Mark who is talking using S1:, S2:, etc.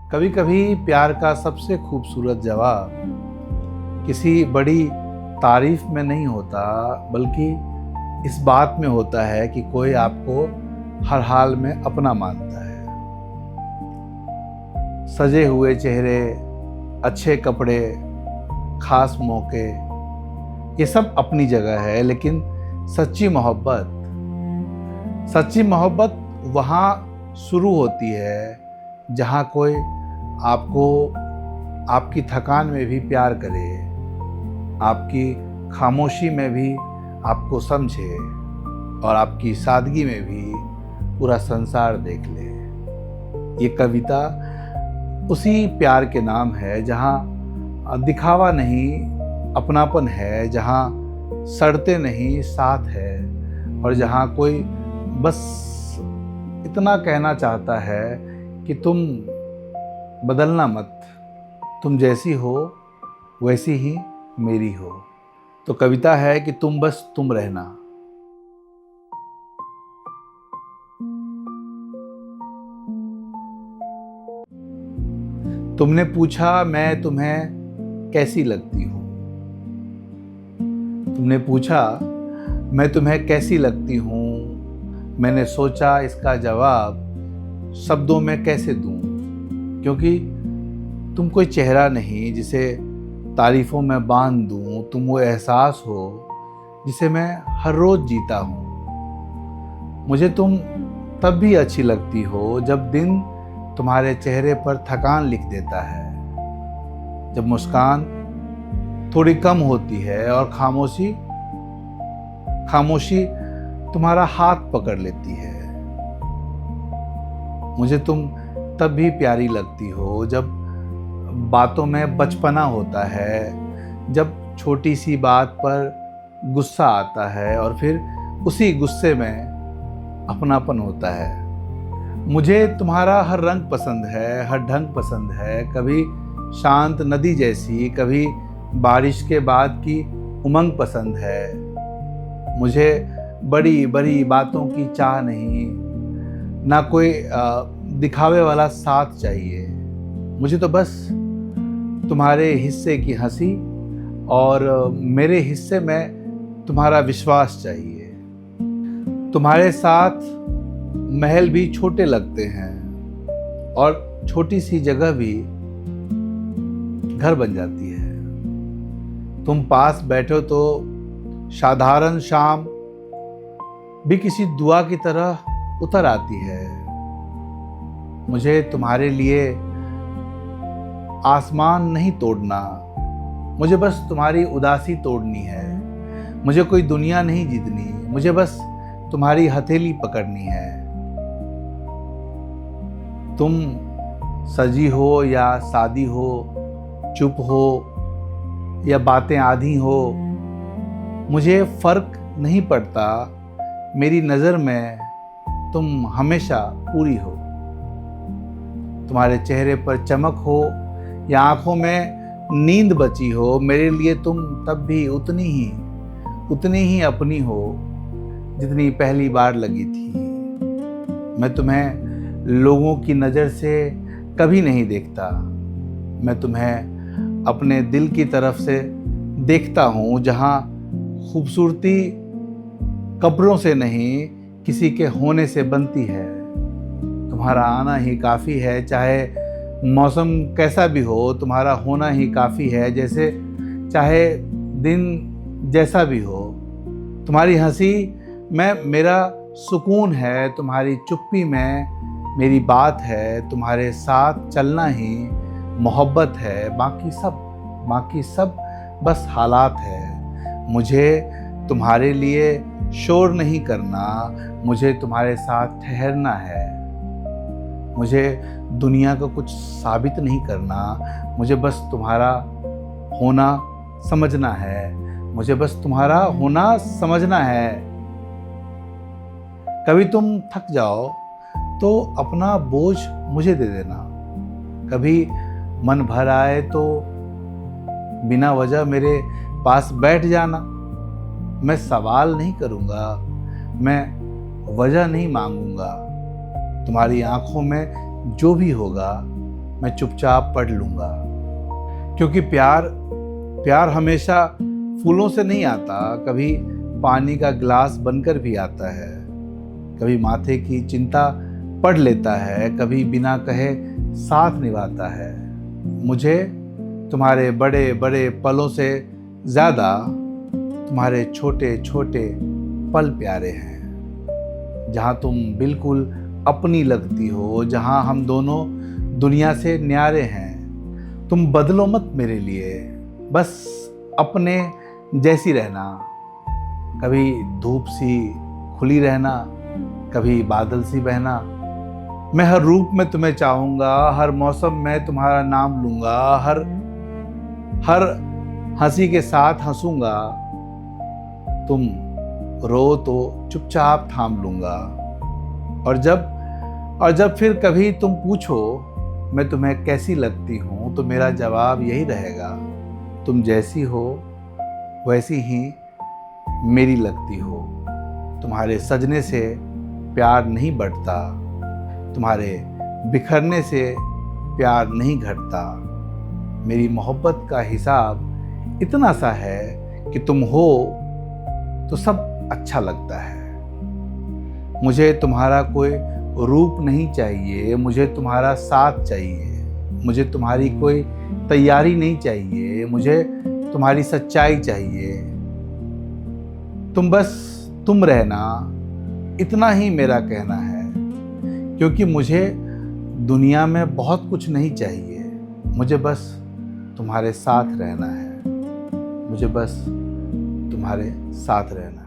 S1: कभी कभी प्यार का सबसे खूबसूरत जवाब किसी बड़ी तारीफ में नहीं होता, बल्कि इस बात में होता है कि कोई आपको हर हाल में अपना मानता है। सजे हुए चेहरे, अच्छे कपड़े, खास मौके, ये सब अपनी जगह है, लेकिन सच्ची मोहब्बत वहाँ शुरू होती है जहाँ कोई आपको आपकी थकान में भी प्यार करे, आपकी खामोशी में भी आपको समझे और आपकी सादगी में भी पूरा संसार देख ले। ये कविता उसी प्यार के नाम है जहाँ दिखावा नहीं, अपनापन है, जहाँ सड़ते नहीं, साथ है, और जहाँ कोई बस इतना कहना चाहता है कि तुम बदलना मत, तुम जैसी हो वैसी ही मेरी हो। तो कविता है कि तुम बस तुम रहना। तुमने पूछा मैं तुम्हें कैसी लगती हूँ, तुमने पूछा मैं तुम्हें कैसी लगती हूँ। मैंने सोचा इसका जवाब शब्दों में कैसे दूँ, क्योंकि तुम कोई चेहरा नहीं जिसे तारीफ़ों में बांध दूँ। तुम वो एहसास हो जिसे मैं हर रोज़ जीता हूँ। मुझे तुम तब भी अच्छी लगती हो जब दिन तुम्हारे चेहरे पर थकान लिख देता है, जब मुस्कान थोड़ी कम होती है और खामोशी तुम्हारा हाथ पकड़ लेती है। मुझे तुम तब भी प्यारी लगती हो जब बातों में बचपना होता है, जब छोटी सी बात पर गुस्सा आता है और फिर उसी गुस्से में अपनापन होता है। मुझे तुम्हारा हर रंग पसंद है, हर ढंग पसंद है, कभी शांत नदी जैसी, कभी बारिश के बाद की उमंग पसंद है। मुझे बड़ी बड़ी बातों की चाह नहीं, ना कोई दिखावे वाला साथ चाहिए। मुझे तो बस तुम्हारे हिस्से की हंसी और मेरे हिस्से में तुम्हारा विश्वास चाहिए। तुम्हारे साथ महल भी छोटे लगते हैं और छोटी सी जगह भी घर बन जाती है। तुम पास बैठो तो साधारण शाम भी किसी दुआ की तरह उतर आती है। मुझे तुम्हारे लिए आसमान नहीं तोड़ना, मुझे बस तुम्हारी उदासी तोड़नी है। मुझे कोई दुनिया नहीं जीतनी, मुझे बस तुम्हारी हथेली पकड़नी है। तुम सजी हो या सादी हो, चुप हो या बातें आधी हो, मुझे फर्क नहीं पड़ता। मेरी नज़र में तुम हमेशा पूरी हो। तुम्हारे चेहरे पर चमक हो या आंखों में नींद बची हो, मेरे लिए तुम तब भी उतनी ही अपनी हो जितनी पहली बार लगी थी। मैं तुम्हें लोगों की नज़र से कभी नहीं देखता, मैं तुम्हें अपने दिल की तरफ से देखता हूँ, जहाँ खूबसूरती कब्रों से नहीं किसी के होने से बनती है। तुम्हारा आना ही काफ़ी है, चाहे मौसम कैसा भी हो, तुम्हारा होना ही काफ़ी है। जैसे चाहे दिन जैसा भी हो, तुम्हारी हंसी में मेरा सुकून है, तुम्हारी चुप्पी में मेरी बात है, तुम्हारे साथ चलना ही मोहब्बत है। बाकी सब बस हालात है। मुझे तुम्हारे लिए शोर नहीं करना, मुझे तुम्हारे साथ ठहरना है। मुझे दुनिया को कुछ साबित नहीं करना, मुझे बस तुम्हारा होना समझना है। मुझे बस तुम्हारा होना समझना है। कभी तुम थक जाओ तो अपना बोझ मुझे दे देना, कभी मन भर आए तो बिना वजह मेरे पास बैठ जाना। मैं सवाल नहीं करूँगा, मैं वजह नहीं मांगूंगा। तुम्हारी आंखों में जो भी होगा मैं चुपचाप पढ़ लूँगा। क्योंकि प्यार हमेशा फूलों से नहीं आता, कभी पानी का गिलास बनकर भी आता है, कभी माथे की चिंता पढ़ लेता है, कभी बिना कहे साथ निभाता है। मुझे तुम्हारे बड़े बड़े पलों से ज़्यादा तुम्हारे छोटे छोटे पल प्यारे हैं, जहाँ तुम बिल्कुल अपनी लगती हो, जहाँ हम दोनों दुनिया से न्यारे हैं। तुम बदलो मत मेरे लिए, बस अपने जैसी रहना, कभी धूप सी खुली रहना, कभी बादल सी बहना। मैं हर रूप में तुम्हें चाहूँगा, हर मौसम में तुम्हारा नाम लूँगा, हर हंसी के साथ हंसूँगा। तुम रो तो चुपचाप थाम लूँगा। और जब फिर कभी तुम पूछो मैं तुम्हें कैसी लगती हूँ, तो मेरा जवाब यही रहेगा, तुम जैसी हो वैसी ही मेरी लगती हो। तुम्हारे सजने से प्यार नहीं बढ़ता, तुम्हारे बिखरने से प्यार नहीं घटता। मेरी मोहब्बत का हिसाब इतना सा है कि तुम हो तो सब अच्छा लगता है। मुझे तुम्हारा कोई रूप नहीं चाहिए, मुझे तुम्हारा साथ चाहिए। मुझे तुम्हारी कोई तैयारी नहीं चाहिए, मुझे तुम्हारी सच्चाई चाहिए। तुम रहना, इतना ही मेरा कहना है। क्योंकि मुझे दुनिया में बहुत कुछ नहीं चाहिए, मुझे बस तुम्हारे साथ रहना है। मुझे बस तुम्हारे साथ रहना।